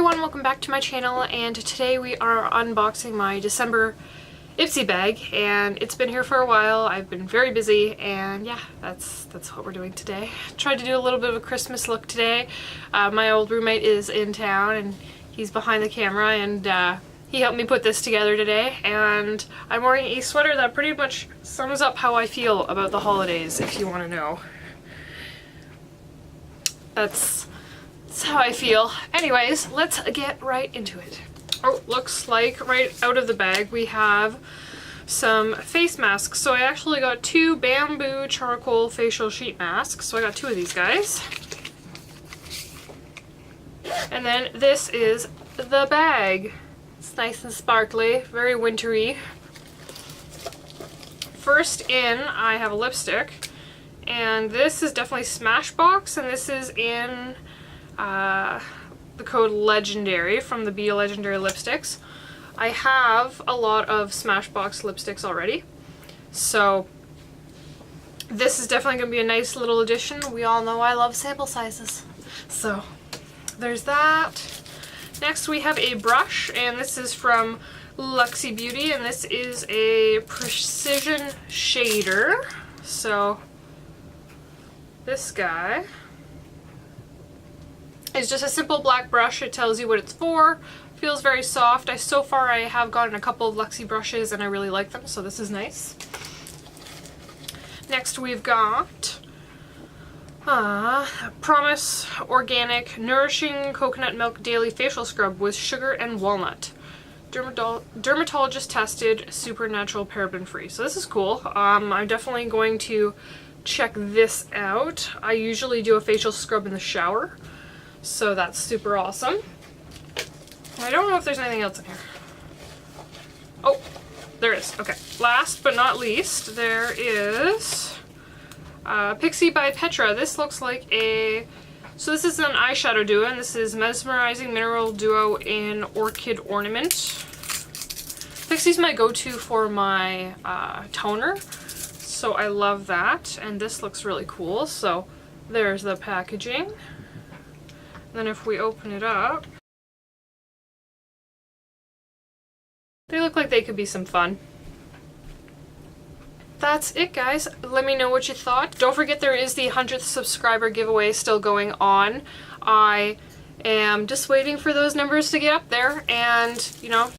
everyone, welcome back to my channel, and today we are unboxing my December Ipsy bag, and it's been here for a while. I've been very busy, and yeah, that's what we're doing today. Tried to do a little bit of a Christmas look today. My old roommate is in town and he's behind the camera, and he helped me put this together today, and I'm wearing a sweater that pretty much sums up how I feel about the holidays, if you want to know. That's how I feel. Anyways, let's get right into it. Oh, looks like right out of the bag we have some face masks. So I actually got two bamboo charcoal facial sheet masks. So I got two of these guys. And then this is the bag. It's nice and sparkly, very wintry. First in, I have a lipstick. And this is definitely Smashbox, and this is in the code Legendary from the Be Legendary lipsticks. I have a lot of Smashbox lipsticks already, so this is definitely going to be a nice little addition. We all know I love sample sizes, so there's that. Next we have a brush, and this is from Luxy Beauty, and this is a precision shader. So this guy is just a simple black brush. It tells you what it's for. Feels very soft. So far I have gotten a couple of Luxy brushes and I really like them, so this is nice. Next we've got Promise Organic Nourishing Coconut Milk Daily Facial Scrub with sugar and walnut. Dermatologist tested, supernatural, paraben free. So this is cool. I'm definitely going to check this out. I usually do a facial scrub in the shower, so that's super awesome. I don't know if there's anything else in here. Oh, there is. Okay. Last but not least, there is Pixi by Petra. This looks like a... So this is an eyeshadow duo, and this is Mesmerizing Mineral Duo in Orchid Ornament. Pixi's my go-to for my toner, so I love that, and this looks really cool. So there's the packaging. Then if we open it up, they look like they could be some fun. That's it, guys. Let me know what you thought. Don't forget there is the 100th subscriber giveaway still going on. I am just waiting for those numbers to get up there, and you know,